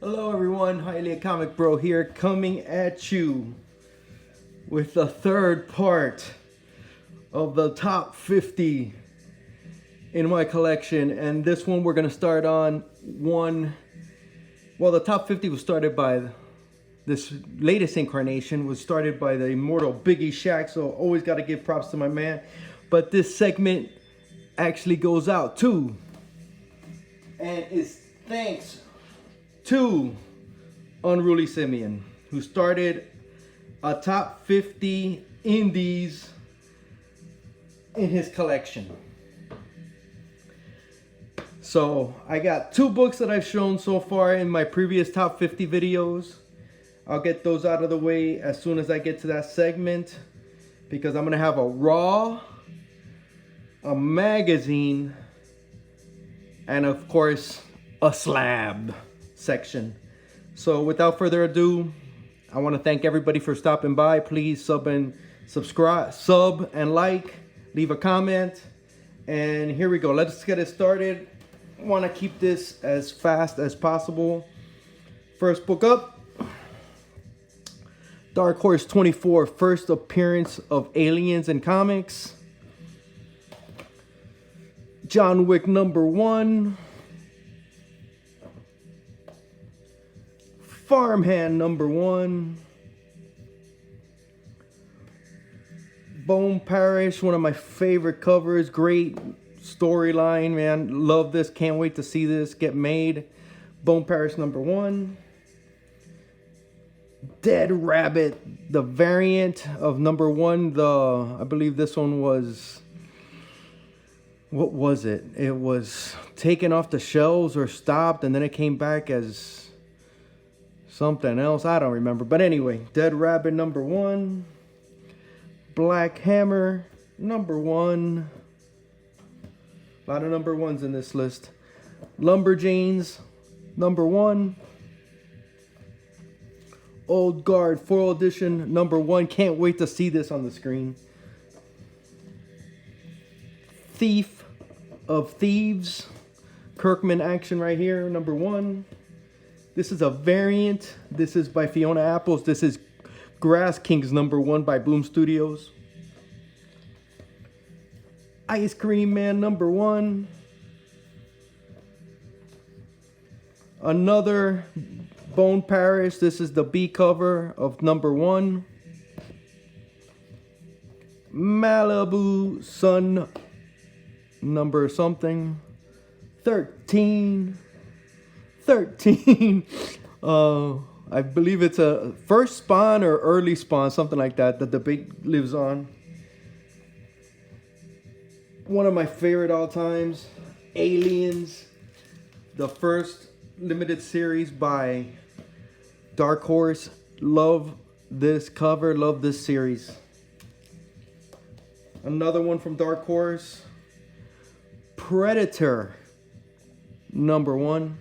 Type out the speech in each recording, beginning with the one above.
Hello everyone, Highly a Comic Bro here, coming at you with the third part of the top 50 in my collection. And this one we're going to start on the top 50 was started by this latest incarnation, was started by the immortal Biggie Shaq, so always got to give props to my man. But this segment actually goes out to, and is thanks to Unruly Simeon, who started a top 50 indies in his collection. So I got two books that I've shown so far in my previous top 50 videos. I'll get those out of the way as soon as I get to that segment, because I'm gonna have a Raw, a magazine, and of course a slab section. So without further ado, I want to thank everybody for stopping by. Please sub and like, leave a comment, and here we go. Let's get it started. I want to keep this as fast as possible. First book up, Dark Horse 24, first appearance of aliens in comics. John Wick #1. Farmhand #1. Bone Parish, one of my favorite covers. Great storyline, man. Love this. Can't wait to see this get made. Bone Parish #1. Dead Rabbit, the variant of #1. I believe this one was, what was it? It was taken off the shelves or stopped, and then it came back as something else. I don't remember. But anyway, Dead Rabbit #1. Black Hammer #1. A lot of #1s in this list. Lumberjanes #1. Old Guard Foil Edition #1. Can't wait to see this on the screen. Thief of Thieves, Kirkman action right here, #1. This is a variant. This is by Fiona Apples. This is Grass Kings #1 by Boom Studios. Ice Cream Man #1. Another Bone Parish. This is the B cover of #1. Malibu Sun number something. 13. I believe it's a first spawn or early spawn, something like that. The debate lives on. One of my favorite all times, Aliens, the first limited series by Dark Horse. Love this cover, love this series. Another one from Dark Horse, Predator #1.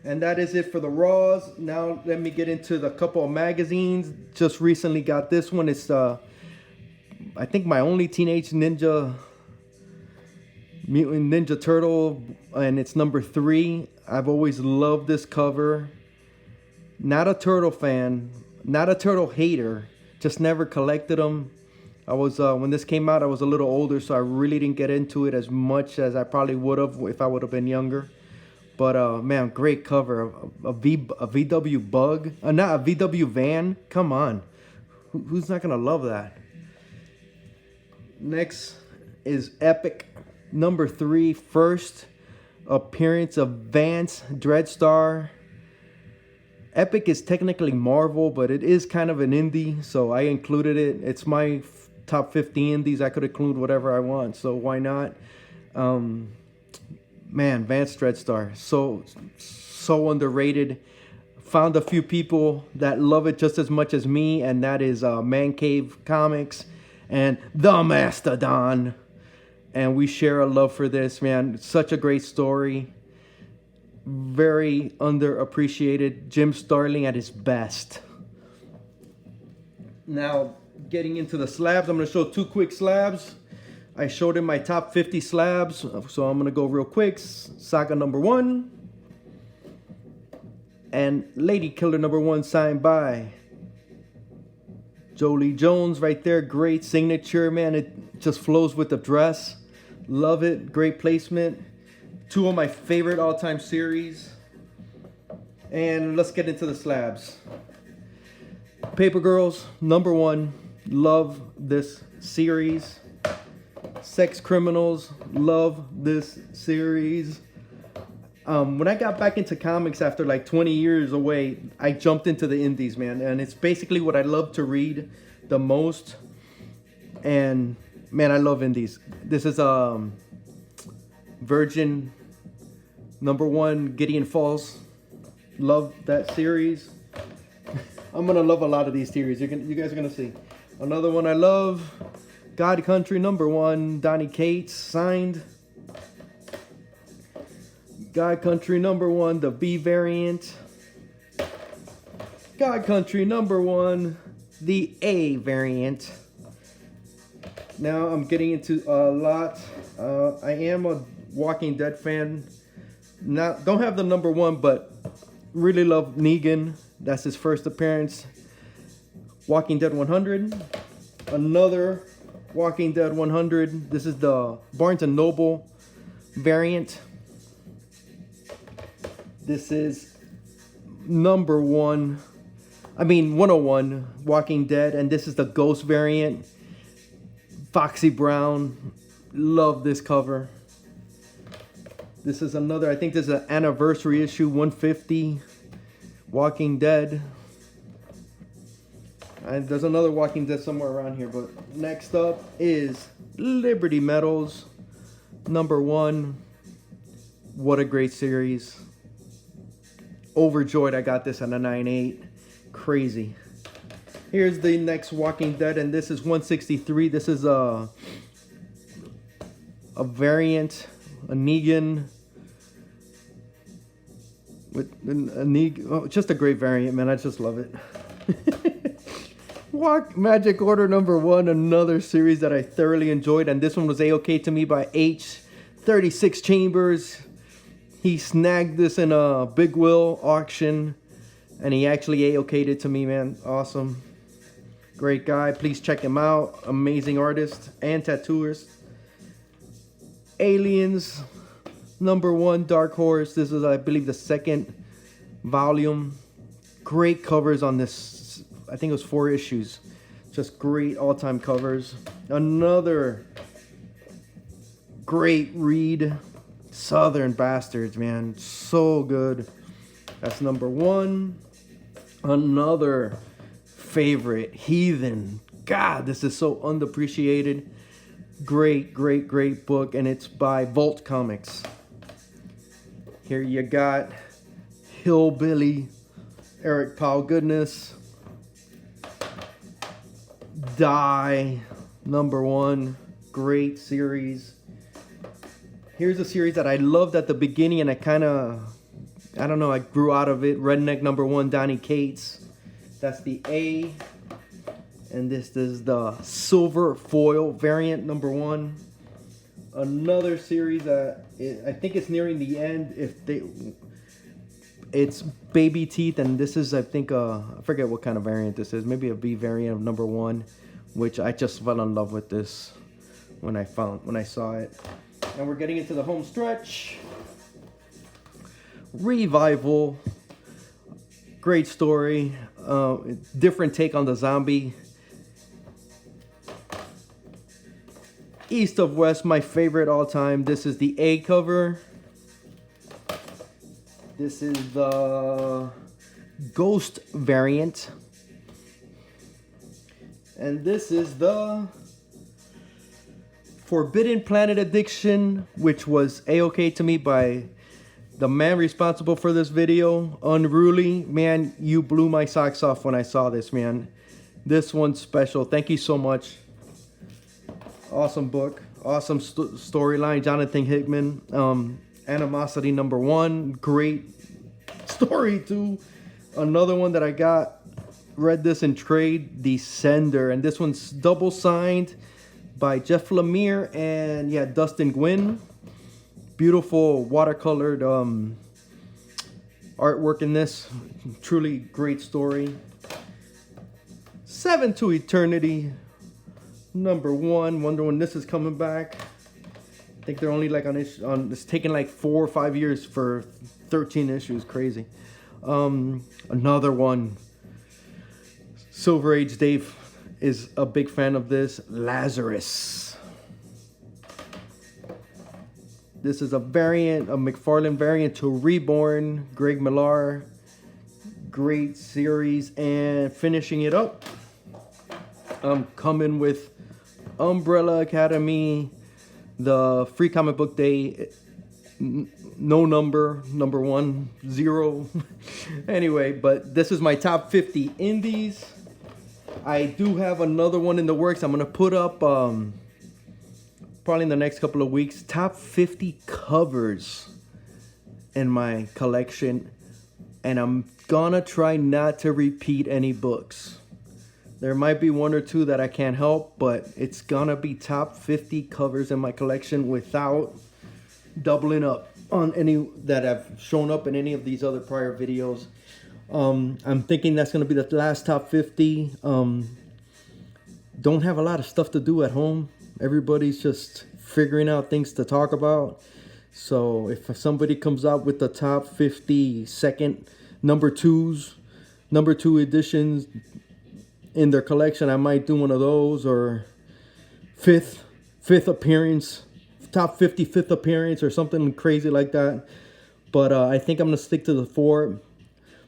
And that is it for the Raws. Now let me get into the couple of magazines. Just recently got this one. It's I think my only Teenage Mutant Ninja Turtle, and it's #3. I've always loved this cover. Not a turtle fan, not a turtle hater, just never collected them. I was when this came out, I was a little older, so I really didn't get into it as much as I probably would have if I would have been younger. But man, great cover. A VW Bug, not a VW van. Come on, who's not gonna love that? Next is Epic #3, first appearance of Vance Dreadstar. Epic is technically Marvel, but it is kind of an indie, so I included it. It's my top 50 indies. I could include whatever I want, so why not? Man, Vance Dreadstar, so underrated. Found a few people that love it just as much as me, and that is Man Cave Comics and The Mastodon. And we share a love for this, man. Such a great story. Very underappreciated. Jim Starlin at his best. Now, getting into the slabs, I'm going to show two quick slabs. I showed in my top 50 slabs, so I'm going to go real quick. Saga #1. And Lady Killer #1 signed by Jolie Jones right there. Great signature, man. It just flows with the dress. Love it. Great placement. Two of my favorite all-time series. And let's get into the slabs. Paper Girls #1. Love this series. Sex Criminals. Love this series. When I got back into comics after like 20 years away, I jumped into the indies, man. And it's basically what I love to read the most. And man, I love indies. This is Virgin #1, Gideon Falls. Love that series. I'm gonna love a lot of these series. You guys are gonna see. Another one I love, God Country #1, Donny Cates, signed. God Country #1, the B variant. God Country #1, the A variant. Now I'm getting into a lot. I am a Walking Dead fan. Don't have the #1, but really love Negan. That's his first appearance. Walking Dead 100. Another Walking Dead 100. This is the Barnes & Noble variant. This is 101 Walking Dead, and this is the Ghost variant. Foxy Brown. Love this cover. This is another, I think this is an anniversary issue, 150. Walking Dead. And there's another Walking Dead somewhere around here, but next up is Liberty Metals #1. What a great series. Overjoyed I got this on a 9.8. Crazy. Here's the next Walking Dead, and this is 163. This is a variant, a Negan with a Negan. Oh, just a great variant, man. I just love it. Magic Order #1, another series that I thoroughly enjoyed, and this one was A-OK to me by H36 Chambers. He snagged this in a Big Will auction, and he actually A-OK'd it to me, man. Awesome. Great guy. Please check him out. Amazing artist and tattooist. Aliens #1, Dark Horse. This is, I believe, the second volume. Great covers on this. I think it was 4 issues. Just great all-time covers. Another great read. Southern Bastards, man. So good. That's #1. Another favorite, Heathen. God, this is so underappreciated. Great, great, great book, and it's by Vault Comics. Here you got Hillbilly, Eric Powell Goodness. Die #1, great series. Here's a series that I loved at the beginning, and I don't know, I grew out of it. Redneck #1, Donny Cates. That's the A. And this is the Silver Foil variant #1. Another series that I think it's nearing the end. It's Baby Teeth, and this is, I think, I forget what kind of variant this is. Maybe a B variant of #1, which I just fell in love with this when I saw it. And we're getting into the home stretch. Revival. Great story. Different take on the zombie. East of West, my favorite all time. This is the A cover. This is the Ghost variant. And this is the Forbidden Planet Addiction, which was A-OK to me by the man responsible for this video, Unruly. Man, you blew my socks off when I saw this, man. This one's special. Thank you so much. Awesome book. Awesome storyline. Jonathan Hickman. Animosity #1. Great story, too. Another one that I read this in trade, Descender. And this one's double signed by Jeff Lemire and Dustin Gwynn. Beautiful watercolored artwork in this. Truly great story. 7 to Eternity, #1. Wonder when this is coming back. I think they're only like on it's taking like 4 or 5 years for 13 issues. Crazy. Another one. Silver Age Dave is a big fan of this. Lazarus. This is a variant, a McFarlane variant to Reborn. Greg Millar. Great series. And finishing it up, I'm coming with Umbrella Academy, the Free Comic Book Day, no number, #1, 0. Anyway, but this is my top 50 indies. I do have another one in the works. I'm gonna put up probably in the next couple of weeks, top 50 covers in my collection, and I'm gonna try not to repeat any books. There might be 1 or 2 that I can't help, but it's gonna be top 50 covers in my collection without doubling up on any that have shown up in any of these other prior videos. I'm thinking that's gonna be the last top 50. Don't have a lot of stuff to do at home. Everybody's just figuring out things to talk about. So if somebody comes out with the top 50 second #2 editions in their collection, I might do one of those, or fifth appearance, top 50 fifth appearance, or something crazy like that. But I think I'm gonna stick to the 4.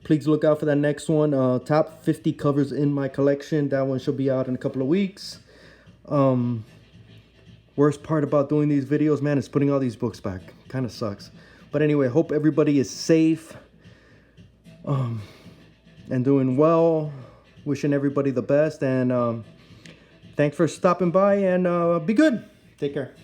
Please look out for that next one. Top 50 covers in my collection. That one should be out in a couple of weeks. Worst part about doing these videos, man, is putting all these books back. Kind of sucks. But anyway, hope everybody is safe and doing well. Wishing everybody the best, and thanks for stopping by, and be good. Take care.